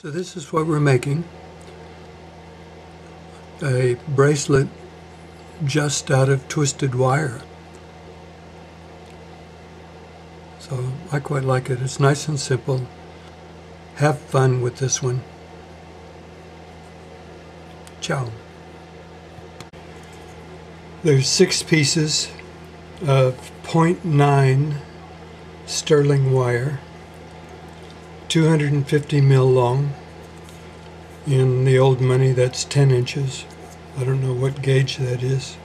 So this is what we're making. A bracelet just out of twisted wire. So I quite like it. It's nice and simple. Have fun with this one. Ciao. There's 6 pieces of 0.9 sterling wire, 250 mil long. In the old money, that's 10 inches. I don't know what gauge that is.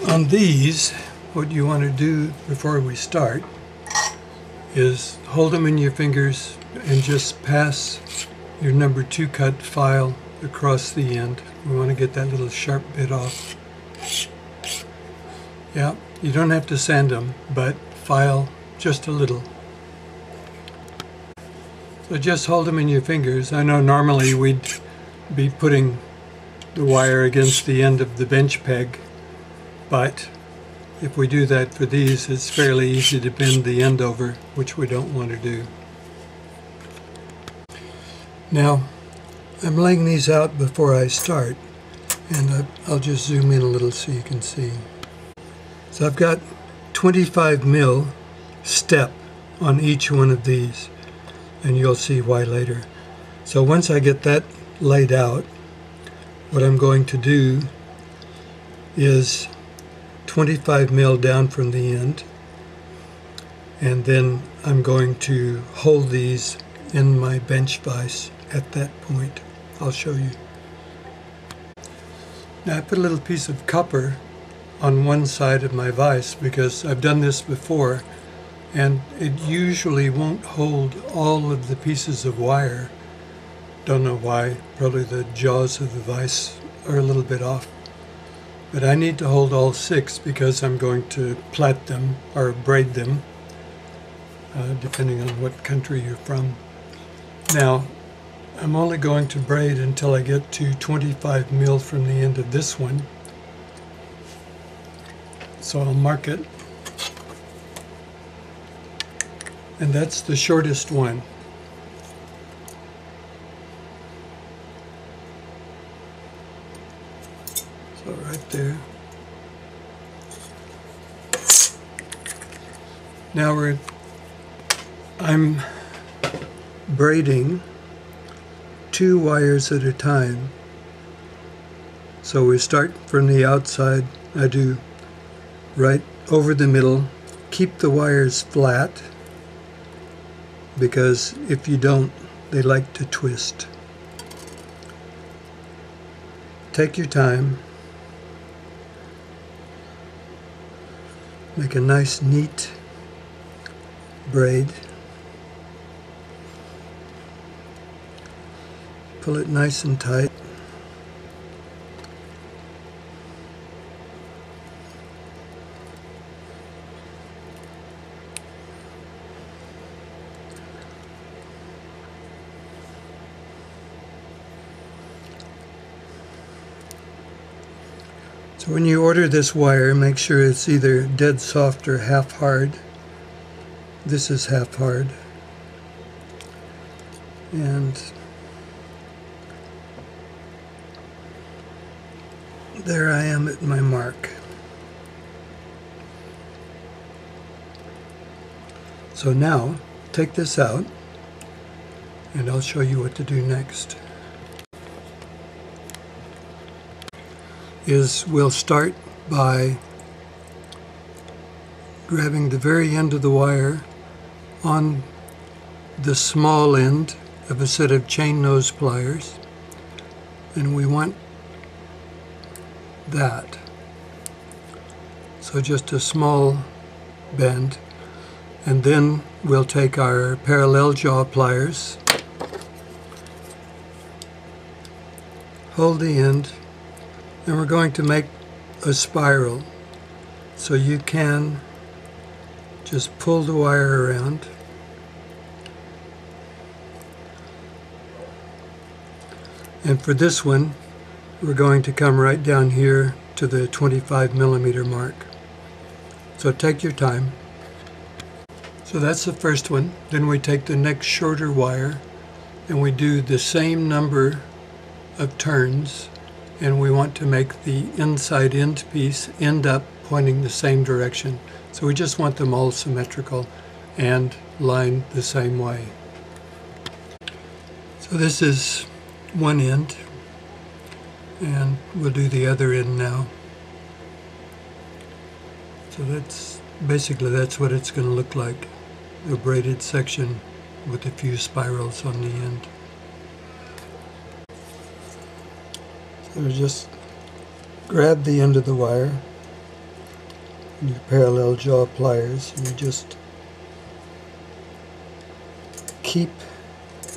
On these, what you want to do before we start is hold them in your fingers and just pass your number 2 cut file across the end. We want to get that little sharp bit off. Yeah, you don't have to sand them, but file just a little. So just hold them in your fingers. I know normally we'd be putting the wire against the end of the bench peg, but if we do that for these, it's fairly easy to bend the end over, which we don't want to do. Now, I'm laying these out before I start, and I'll just zoom in a little so you can see. So I've got 25 mil step on each one of these, and you'll see why later. So once I get that laid out, what I'm going to do is 25 mil down from the end, and then I'm going to hold these in my bench vise at that point. I'll show you. Now I put a little piece of copper on one side of my vise because I've done this before, and it usually won't hold all of the pieces of wire. Don't know why. Probably the jaws of the vise are a little bit off. But I need to hold all 6 because I'm going to plait them or braid them, depending on what country you're from. Now, I'm only going to braid until I get to 25 mil from the end of this one. So I'll mark it. And that's the shortest one. So right there. Now I'm braiding 2 wires at a time. So we start from the outside. I do right over the middle. Keep the wires flat, because if you don't, they like to twist. Take your time. Make a nice, neat braid. Pull it nice and tight. So when you order this wire, make sure it's either dead soft or half hard. This is half hard. And there I am at my mark. So now, take this out, and I'll show you what to do next. We'll start by grabbing the very end of the wire on the small end of a set of chain nose pliers, and we want that. So just a small bend, and then we'll take our parallel jaw pliers, hold the end, and we're going to make a spiral. So you can just pull the wire around. And for this one, we're going to come right down here to the 25 millimeter mark. So take your time. So that's the first one. Then we take the next shorter wire and we do the same number of turns, and we want to make the inside end piece end up pointing the same direction. So we just want them all symmetrical and lined the same way. So this is one end, and we'll do the other end now. So that's what it's going to look like, a braided section with a few spirals on the end. So just grab the end of the wire and your parallel jaw pliers, and you just keep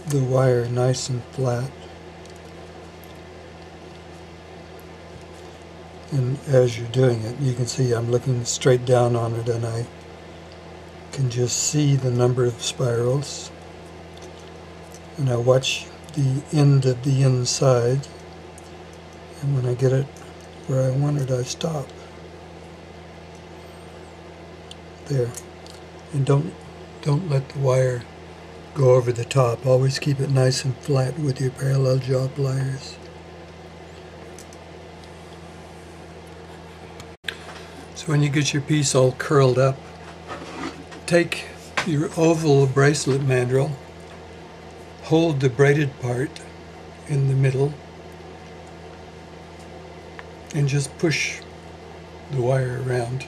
the wire nice and flat. And as you're doing it, you can see I'm looking straight down on it, and I can just see the number of spirals. And I watch the end of the inside, and when I get it where I want it, I stop. There. And don't let the wire go over the top. Always keep it nice and flat with your parallel jaw pliers. So when you get your piece all curled up, take your oval bracelet mandrel, hold the braided part in the middle, and just push the wire around.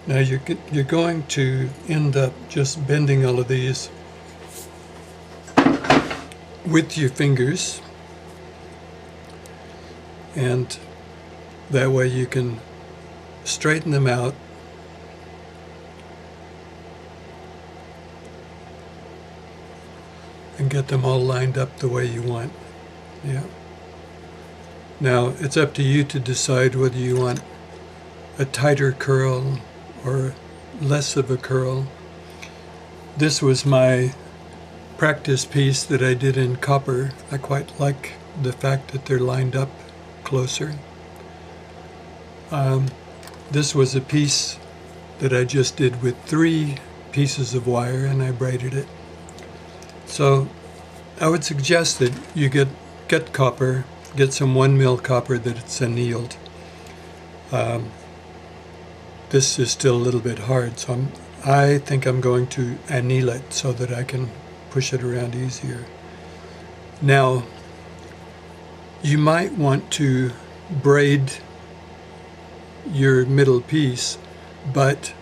Now you're going to end up just bending all of these with your fingers, and that way you can straighten them out and get them all lined up the way you want. Yeah. Now it's up to you to decide whether you want a tighter curl or less of a curl. This was my practice piece that I did in copper. I quite like the fact that they're lined up closer. This was a piece that I just did with 3 pieces of wire, and I braided it. So I would suggest that you get copper, get some 1 mil copper that's annealed. This is still a little bit hard, so I think I'm going to anneal it so that I can push it around easier. Now, you might want to braid your middle piece, but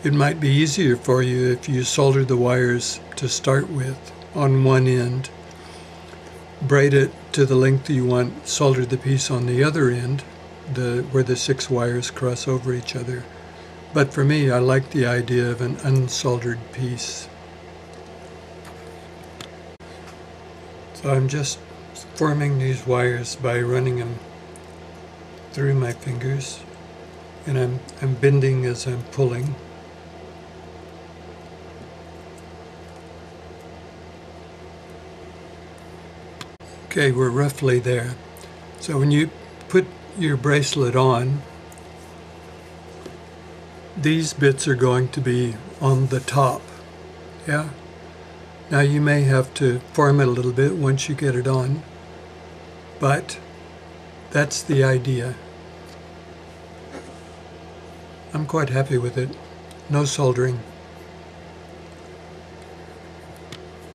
it might be easier for you if you solder the wires to start with on one end, braid it to the length you want, solder the piece on the other end, where the 6 wires cross over each other. But for me, I like the idea of an unsoldered piece. So I'm just forming these wires by running them through my fingers, and I'm bending as I'm pulling. Okay, we're roughly there. So when you put your bracelet on, these bits are going to be on the top. Yeah? Now you may have to form it a little bit once you get it on, but that's the idea. I'm quite happy with it. No soldering.